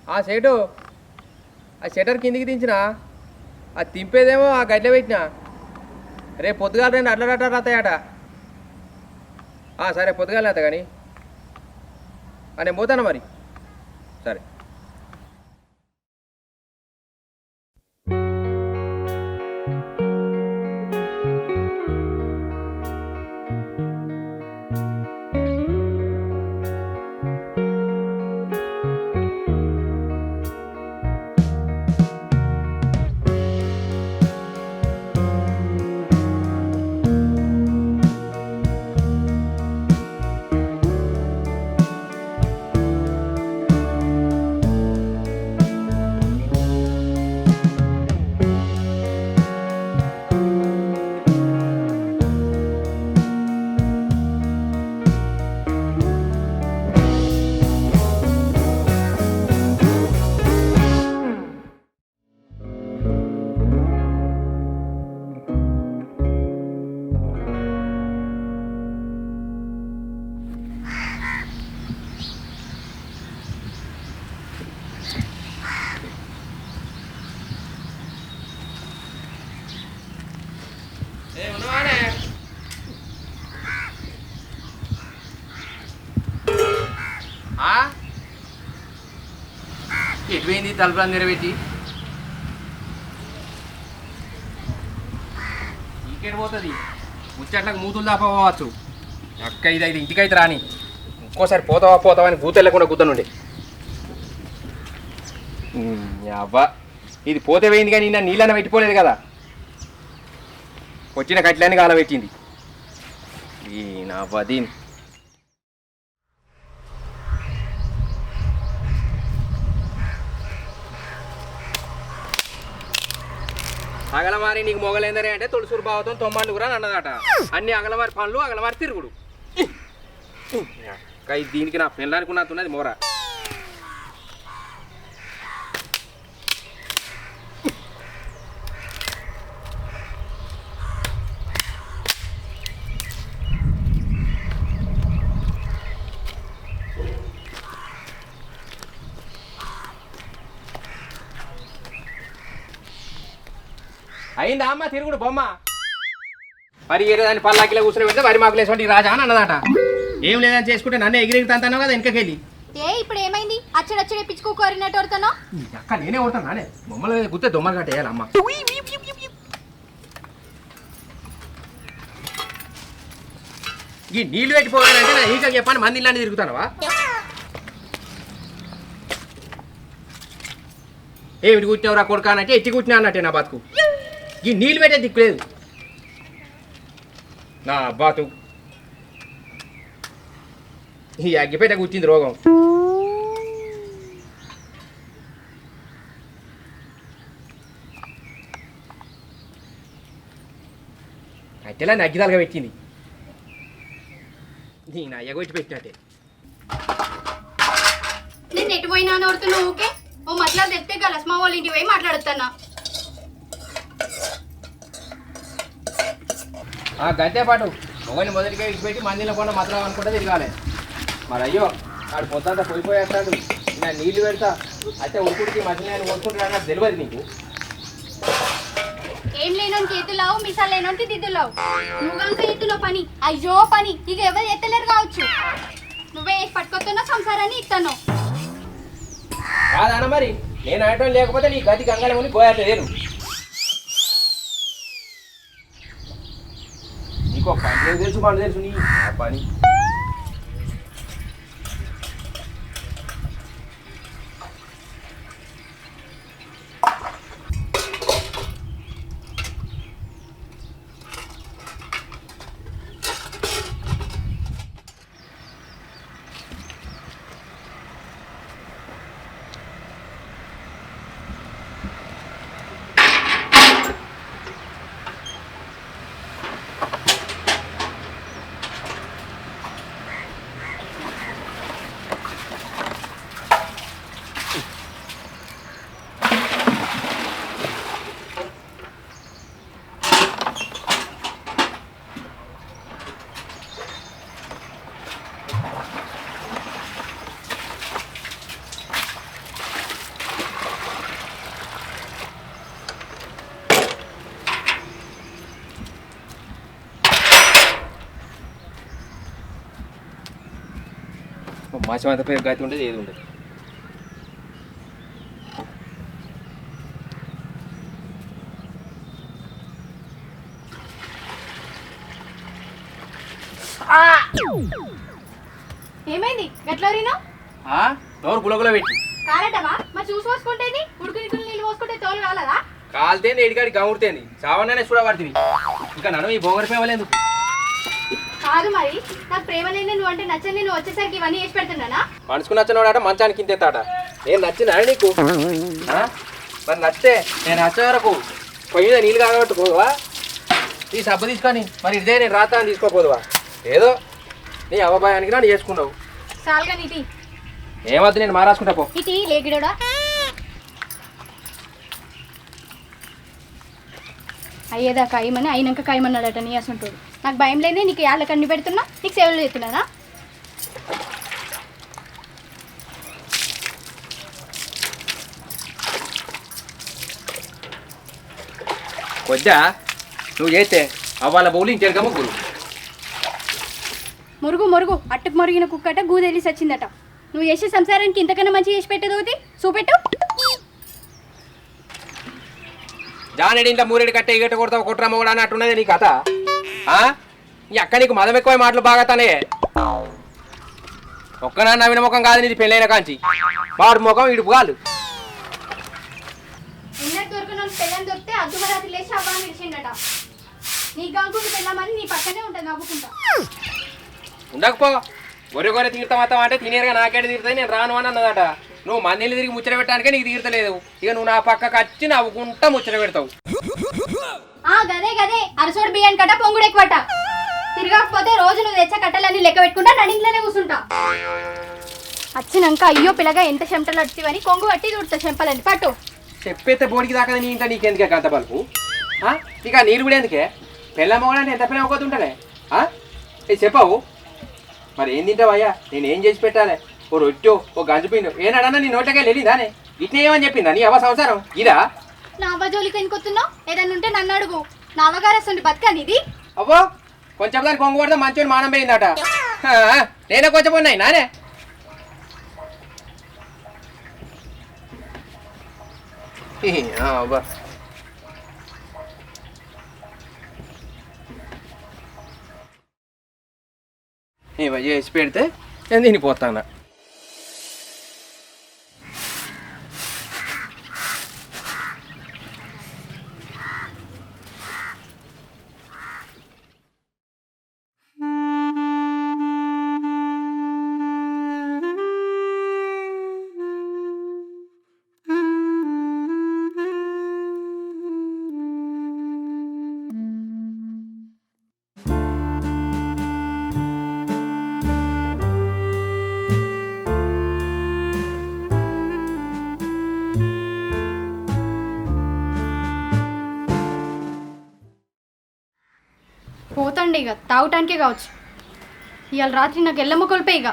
ఆ సేటు ఆ షటర్ కిందికి దించిన అది తింపేదేమో ఆ గడ్డ పెట్టిన రేపు పొద్దుగాల రెండు అట్లా రాతాయట. సరే పొద్దుగాలే అత్త కానీ నేను పోతాను మరి. సరే. ఎటుపోయింది తలుపులు నిలబెట్టి ఇంకేటి పోతుంది? ముచ్చట్లకు మూతులు దాపోవచ్చు. అక్క ఇది ఇంటికైతే రాని ఇంకోసారి పోతావా అని గూత వెళ్ళకుండా గుద్దనుండి. అవ్వా ఇది పోతే పోయింది కానీ నిన్న నీళ్ళన్న పెట్టిపోలేదు కదా, వచ్చిన కట్లని కాల పెట్టింది. ఈ నా అవ్వ దీని అగలమారి నీకు మొగలేందరే అంటే తులసూరు బావతో తొమ్మండు కూడా అన్నదట. అన్ని అగలమారి పనులు అగలమారి తిరుగుడు. దీనికి నా పెళ్ళానికి ఉన్నట్టున్నది మోర. అయిందా అమ్మ తిరుగుడు బొమ్మ? మరి దాన్ని పల్లాకిలో కూర్చొని పెడితే వరి మాకులు వేసుకోండి రాజా అని అన్నదట. ఏం లేదని చేసుకుంటే నన్ను ఎగిరిగుతాను కదా వెనకకెళ్ళి. ఇప్పుడు ఏమైంది? అచ్చడచ్చడి పిచ్చుకోరినట్టు కొడతాను. అక్క నేనే కొడతాను నానే బొమ్మల గుర్తే దొమ్మలు కట్టేయాలి అమ్మ. ఈ నీళ్ళు పెట్టిపోవాలంటే నా ఈక చెప్పాను మంది ఇల్లాన్ని తిరుగుతానవా? ఏమిటి కూర్చున్నావురా కొడుకానంటే ఎత్తి కూర్చున్నా అన్నట్టే నా బతుకు. ఈ నీళ్ళు పెట్టే దిక్కులేదు నా బాతు. ఈ అగ్గిపేట కూర్చింది రోగం. అట్టెలా అగ్గిదాలుగా పెట్టింది. నేను ఎగొట్టి పెట్టినట్టే. నేను ఎటు పోయినా నోడుతున్నావు ఓకే. ఓ మతలా తెస్తే గలస్మా వాళ్ళ ఇంటికి పోయి మాట్లాడుతున్నా. గంటే పాటు మొగని మొదటిగా ఇచ్చిపెట్టి మందిలో కూడా మతలా అనుకుంటే తిరగాలి. మరి అయ్యో వాడు పొద్దంతా పోయిపోయేస్తాడు. నా నీళ్లు పెడతా అయితే ఉడుకుడికి మధ్యలో కొనుక్కుంటున్నా నాకు తెలియదు నీకు. ఏం లేనోని చేతులావు మిసాలు లేనోని దిద్దులావు. నువ్వంక ఎత్తులో పని అయ్యో పని ఇక ఎవరు ఎత్తలేరు కావచ్చు. నువ్వే పట్టుకొస్తున్నా సంసారాన్ని ఇస్తాను కాదన్న మరి నేను ఆడటం లేకపోతే నీ గది గంగళముని పోయట్లేదు. నీకు పని తెలుసు పని తెలుసు నీ పని. మాసం అంత పేరు గతి ఉండేది ఏది ఉండదు. ఏమైంది గట్లరినా తోరు గులగుల పెట్టి కారటవా మరి చూసి పోసుకుంటేది ఉడుకుని నీళ్ళు పోసుకుంటే తోలు కాలదా కాలితేంది ఎడికాడి గౌరుతేంది చావన్నానే చూడబడుతుంది. ఇంకా నన్ను ఈ బొంగర ప్రేమలేదు కాదు మరి నాకు ప్రేమ లేని నువ్వు అంటే నచ్చని నువ్వు వచ్చేసరికి ఇవన్నీ చేసి పెడుతున్నానా? మనసుకు నచ్చినవాడ మంచానికి ఇంతేతాడ. నేను నచ్చిన నీకు మరి నచ్చితే నేను నచ్చే వరకు పొయ్యి మీద నీళ్ళు కాగబెట్టుకోదువా? ఈ సబ్బు తీసుకొని మరి ఇదే నేను రాత్ర అని తీసుకోపోదువా? ఏదో నీ అవ్వబాయానికి నన్ను చేసుకున్నావు. సాల్గా నీటి ఏమద్దు నేను మారాసుకుంటా పో. ఇటీ లేగిడోడా అయ్యేదా కాయమని అయినాక కాయమన్నాడట నీ అసంటోడు. నాకు భయం లేదే నీకు యాళ్ళ కన్ని పెడుతున్నా నీకు సేవలు చేస్తున్నానా? కొద్దా నువ్వు చేస్తే అవ్వాల బౌలు ఇంకెరగ ముగ్గురు మురుగు మురుగు అట్టుకు మురిగిన కుక్కట గూదెలి సచ్చిందట. నువ్వు చేసే సంసారానికి ఇంతకన్నా మంచి చేసి పెట్టేది ఒకటి చూపెట్టు. జానడి ఇంట్లో మూరెడి కట్టే గట్ట కొడతావు కొట్రమ్మ కూడా అన్నట్టున్నది నీ కథ. ఈ అక్క నీకు మదం ఎక్కువ మాటలు బాగా తనే. ఒక్కనా నవ్విన ముఖం కాదు నీది పెళ్ళైన కాంచి. వాడు ముఖం ఇడుపుగాలు. ఉన్నట్టు దొరికిన పెళ్ళని దొరికితే అర్ధమరాత్రి లేచి అవ్వని విడిచిండట. నీ గంకుని పెళ్ళమని నీ పక్కనే ఉంటుంది నవ్వుకుంటా. ఉండకపో గొర్రె గొర్రె తీర్థం అంటే తినేరుగా నాకేట తీరుతాయి నేను రాను అని అన్నదట. నువ్వు మందిని తిరిగి ముచ్చట పెట్టడానికే నీకు తీర్తలేదు. ఇక నువ్వు నా పక్కకు వచ్చి నవ్వుకుంటా ముచ్చట పెడతావు. గదే గదే అరసోడు బియ్యాన్ని కట్ట పొంగుడు ఎక్కువట. తిరగకపోతే రోజు నువ్వు తెచ్చే కట్టలన్నీ లెక్క పెట్టుకుంటా నడింగ్లోనే కూర్చుంటా. వచ్చినాక అయ్యో పిల్లగా ఎంత చెమటలు అడిచివని కొంగు కట్టి చూడతా చెంపలని పట్టు. చెప్పేస్తే బోడికి దాకా నీ ఇంకా నీకెందుకే గంత బలుపు? ఇక నీరు కూడా ఎందుకే? పెళ్ళ మొగడంటే ఎంత ప్రేమ పోతుంటానే. ఇది చెప్పవు మరి ఏం తింటావయ్యా? నేను ఏం చేసి పెట్టాలి? ఓ రొట్టో ఓ గంజుపిండు ఏనాడన్నా నీ నోట్లకే వెళ్ళిందానే? ఇట్నే ఏమని చెప్పిందా నీ అవ్వ సంసారం ఇదా? నా అవ్వ జోలికి ఎందుకొస్తున్నావు? ఏదన్నా ఉంటే నన్ను అడుగు. నా అవ్వగారు వస్తుంది బతకని ఇది. అవ్వో కొంచెం దాన్ని కొంగు పడితే మంచిగా మానం పోయిందట. నేనే కొంచెం ఉన్నాయి నానే. అవ్వ ఏమో చేసి పెడితే నేను తినిపోతాను. పోతండి ఇక తాగటానికే కావచ్చు. ఇవాళ రాత్రి నాకు ఎల్లమ్మ కొలిపే ఇక.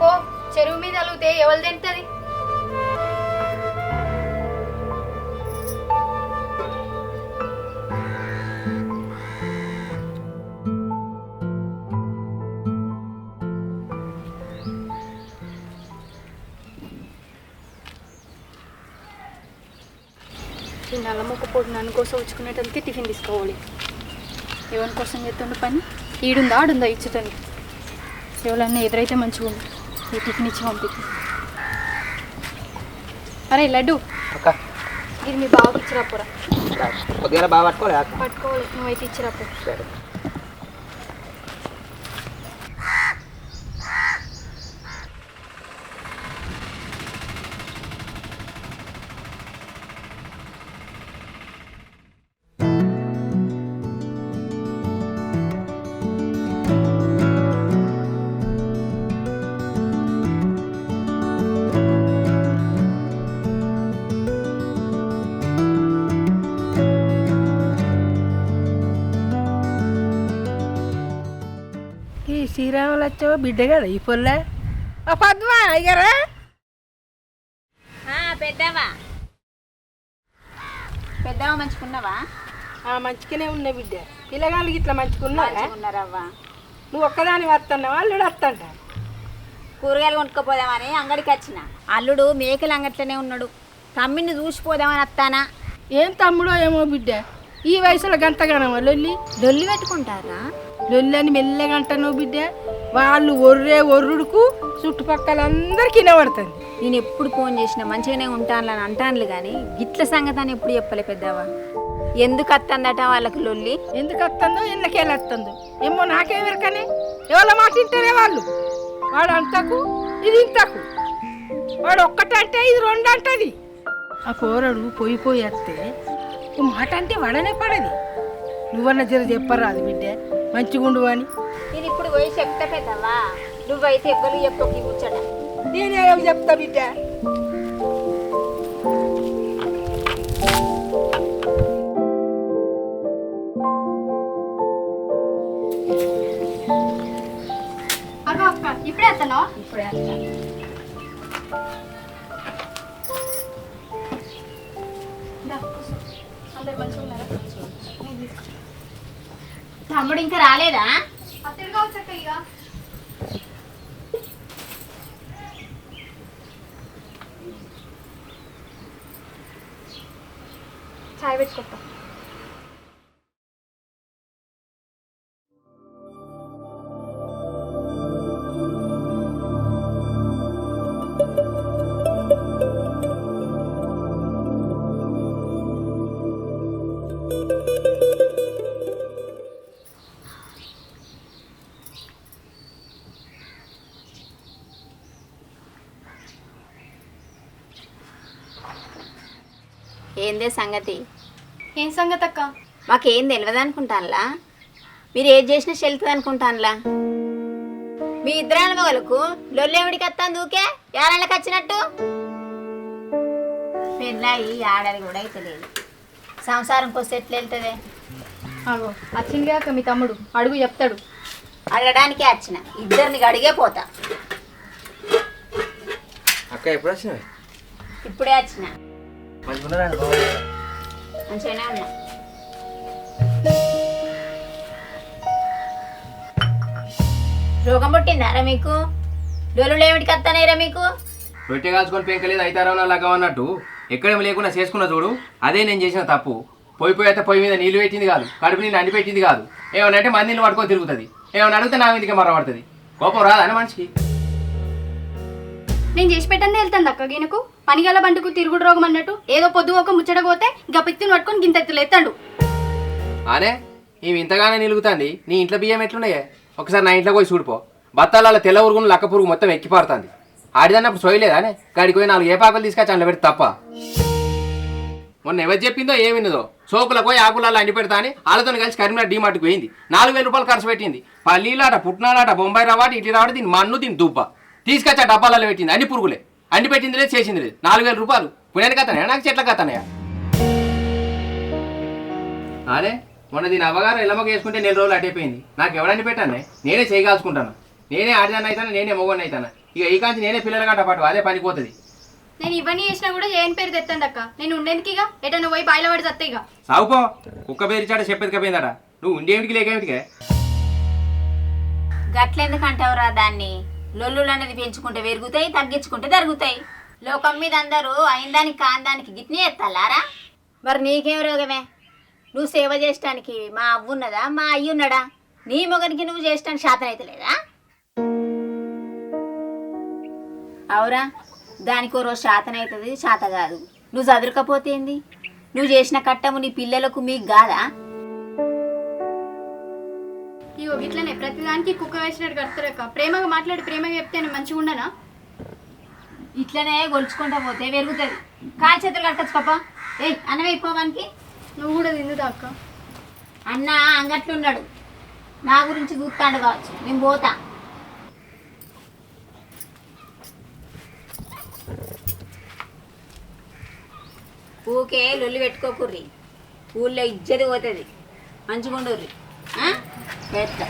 పో చెరువు మీద అలిగితే ఎవరు తింటది? ఈ నల్ల మొక్క పొడి నన్ను కోసం వచ్చుకునేటందుకే టిఫిన్ తీసుకోవాలి. ఎవరి కోసం చేస్తుండే పని ఈడుందా ఆడుందా ఇచ్చుతాను. ఎవరన్నా ఎదురైతే మంచిగా ఉంది ఈ టిఫిన్ ఇచ్చి పంపించి. అరే లడ్డు అక్క ఇది మీ బావకి ఇచ్చిరాపురా. కొద్దిగా బాగా పట్టుకోలే అక్క. పట్టుకోవాలి, నువ్వైతే ఇచ్చిరాపు. సరే. ఈ శ్రీరాములు వచ్చావా బిడ్డ కదా ఈ పొల్ల పద్మా అయ్యారా పెద్దవా పెద్దవా మంచుకున్నావా? మంచిగానే ఉన్నాయి బిడ్డ. పిల్లగాళ్ళకి ఇట్లా మంచుకున్నారా? ఉన్నారవ్వా. నువ్వు ఒక్కదాని వస్తున్నావా అల్లుడు వస్తాంట? కూరగాయలు కొనుక్కోపోదామని అంగడికి వచ్చిన. అల్లుడు మేకలు అంగట్లోనే ఉన్నాడు. తమ్మిని చూసిపోదామని వస్తానా. ఏం తమ్ముడో ఏమో బిడ్డ, ఈ వయసులో గంటగానమా లొల్లి లొల్లి పెట్టుకుంటారా? లొల్లి అని మెల్లగా అంటాను బిడ్డ. వాళ్ళు ఒర్రుడుకు చుట్టుపక్కల అందరికి వినబడుతుంది. నేను ఎప్పుడు ఫోన్ చేసినా మంచిగానే ఉంటాను అని అంటానులే కానీ గిట్ల సంగతి అని ఎప్పుడు చెప్పలే పెద్దవా. ఎందుకు వస్తుందట వాళ్ళకి లొల్లి? ఎందుకు వస్తుందో ఎందుకేళ్ళు వస్తుందో ఏమో నాకేమెరకనే. ఎవరో మాట వింటారే వాళ్ళు. వాడు అంతకు ఇది ఇంతకు, వాడు ఒక్కటంటే ఇది రెండు అంటది. ఆ పోరడు పోయి వస్తే ఓ మాట అంటే వాడనే పడది. నువ్వన్న జర చెప్పరాదు బిడ్డ మంచిగుండు అని. నేను ఇప్పుడు పోయి చెప్తా పెద్దవా. నువ్వైతే ఎవ్వరు చెప్పకి కూర్చోట. నేనే చెప్తా బిడ్డ. అగో అక్క ఇప్పుడే వస్తాను. ఇప్పుడే వస్తా. అందరు మంచిగా ఉన్నారా? తమ్ముడు ఇంకా రాలేదా? అత్తరు కావచ్చు అక్క. ఇక చాయ్ పెట్టుకుంటా. ఏందే సంగతి? ఏం సంగతి అక్క? మాకేం తెలియదు అనుకుంటానులా. మీరు ఏది చేసినా చెల్తుంది అనుకుంటానులా. మీ ఇద్దరు అనుభవాలకు లొల్లేమిడికి వస్తాను దూకే ఏడాళ్ళకి వచ్చినట్టు. పెళ్ళాయి ఆడది కూడా అయితే లేదు. సంసారం కోసం ఎట్లా వెళ్తుంది? అగో వచ్చింది అక్క మీ తమ్ముడు, అడుగు చెప్తాడు. అడగడానికే వచ్చిన, ఇద్దరిని అడిగే పోతా. అక్క ఎప్పుడు వచ్చినావు? ఇప్పుడే వచ్చిన. మంచిగున్నారా? మంచిగానే ఉన్నా. రోగం పుట్టిందారా మీకు? డోలులు ఏమిటికి వస్తానేరా మీకు? రొట్టె కాల్చుకొని పెంకలేదు అవుతారో నా లగ్గం అన్నట్టు ఎక్కడేమి లేకుండా చేసుకున్న చూడు. అదే నేను చేసిన తప్పు. పోయిపోయేస్తే పొయ్యి మీద నీళ్ళు పెట్టింది కాదు, కడుపు నీళ్ళు అండి పెట్టింది కాదు. ఏమన్నా అంటే మంది నీళ్ళు పట్టుకొని తిరుగుతుంది. ఏమన్నా అడిగితే నా మీదకే మరపడుతుంది. కోపం రాదా అని మనిషికి? నేను చేసి పెట్టండి వెళ్తాను అక్క. ఈయనకు పనిగల బంటుకు తిరుగుడు రోగం అన్నట్టు ఏదో పొద్దు ఒక ముచ్చటపోతే ఇంకా పిత్తిని పట్టుకొని గింతెత్తులు ఎత్తాడు. అనే ఈమె ఇంతగానే నిలుగుతుంది. నీ ఇంట్లో బియ్యం ఎట్లున్నాయే? ఒకసారి నా ఇంట్లో పోయి చూడిపో. బత్తాల తెల్ల పురుగును లక్క పురుగు మొత్తం ఎక్కిపారుతుంది. ఆడిదన్నప్పుడు సోయలేదానే? గాడికి పోయి 4 ఏపాకులు తీసుకొచ్చి అందులో పెడితే తప్ప. మొన్న ఎవరు చెప్పిందో ఏమిన్నదో సోకులకు పోయి ఆకులలో అండి పెడతా అని వాళ్ళతో కలిసి కరీంనగర్ డీమార్ట్కి పోయింది. 4000 రూపాయలు ఖర్చు పెట్టింది. పల్లీలాట, పుట్నాలాట, బొంబాయి రవాట, ఇటు రావడం, దీని మన్ను, దీని దుబ్బ తీసుకొచ్చి ఆ డబ్బాలలో పెట్టింది. అన్ని పురుగులే. అండి పెట్టింది లేదు, చేసింది లేదు. 4000 రూపాయలు పుణ్యానికి కథనే నాకు చెట్ల కథనయా? అదే మొన్న దీని అవగాహన ఎల్లమ్మకి వేసుకుంటే 4 రోజులు అటైపోయింది. నాకు ఎవడని పెట్టానే? నేనే చేయగాల్చుకుంటాను. నేనే ఆడదాన్ని అవుతాను, నేనే మొగోని అవుతాను. ఇక ఈ కాంచి నేనే పిల్లల గంట పాటు అదే పనిపోతుంది. నేను ఇవన్నీ చేసినా కూడా ఏం పేరు తెత్తండి అక్క. నేను ఉండేందుకు ఇక ఎటన్నా పోయి బాయిల పడి చస్తే ఇక. సాగుపో, కుక్క పేరిచాడ చెప్పేదికపోయిందట. నువ్వు ఉండేమిటికి లేకేమిటికే? గట్లెందుకు అంటావురా దాన్ని? లొల్లులు అనేది పెంచుకుంటే పెరుగుతాయి, తగ్గించుకుంటే తరుగుతాయి. లోకం మీద అందరూ అయిందానికి కాందానికి గిట్నే ఎత్తాలారా? మరి నీకేం రోగమే? నువ్వు సేవ చేయడానికి మా అవ్వు ఉన్నదా, మా అయ్యి ఉన్నాడా? నీ మొగనికి నువ్వు చేయడానికి శాతం అయితే లేదా? అవురా? దానికో రోజు శాతనవుతుంది శాత కాదు. నువ్వు చదువుకపోతే ఏంది? నువ్వు చేసిన కట్టము నీ పిల్లలకు మీకు కాదా? ఇగో ఇట్లనే ప్రతిదానికి కుక్క వేసినట్టు కడతారక్క. ప్రేమగా మాట్లాడి ప్రేమగా చెప్తే నేను మంచిగా ఉండనా? ఇట్లనే గొలుచుకుంటా పోతే పెరుగుతుంది. కాలు చేతులు కట్టచ్చుకోపా. ఏయ్ అన్నమే ఇప్పవానికి. నువ్వు కూడా తిందుదా అక్క? అన్న అంగట్లున్నాడు, నా గురించి చూస్తాడు కావచ్చు. నేను పోతా. ఊకే లొల్లి పెట్టుకోకుర్రి, ఊళ్ళో ఇజ్జది పోతుంది. మంచిగుండుర్రి. పెద్ద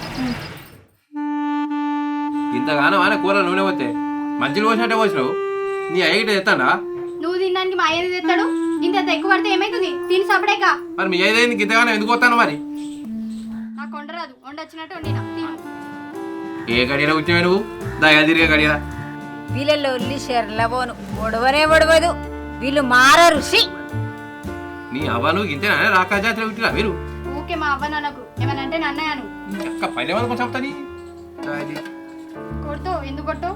ఇంతగానో ఆయన కూర నూనె పోతే మంచిగా పోసినట్టే పోసినావు. నీ అయ్యట ఎత్తాడా? నువ్వు తినడానికి మా అయ్యది తెస్తాడు. ఇంత ఎక్కువ పడితే ఏమవుతుంది? తిని సపడేక. మరి మీ ఐదు ఇంతగానో ఎందుకు పోతాను మరి? నాకు వండరాదు, వండొచ్చినట్టు వండినా తిను. ఏ గడియలో కూర్చోవే నువ్వు? దయా తిరిగే గడియా. వీళ్ళల్లో ఒల్లి షెర్లబోను ఒడవనే ఒడవదు. వీళ్ళు మారరు. నీ అవ్వను ఇంతేనా రాకా జాతిలో పుట్టినా మీరు? ఊకే మా అవ్వ నాన్నకు ఏమన్నా అంటే నన్నయ్యాను అక్క పైన వాళ్ళ కొంచెం చెప్తాని కొడుతూ ఎందుకు కొట్టు?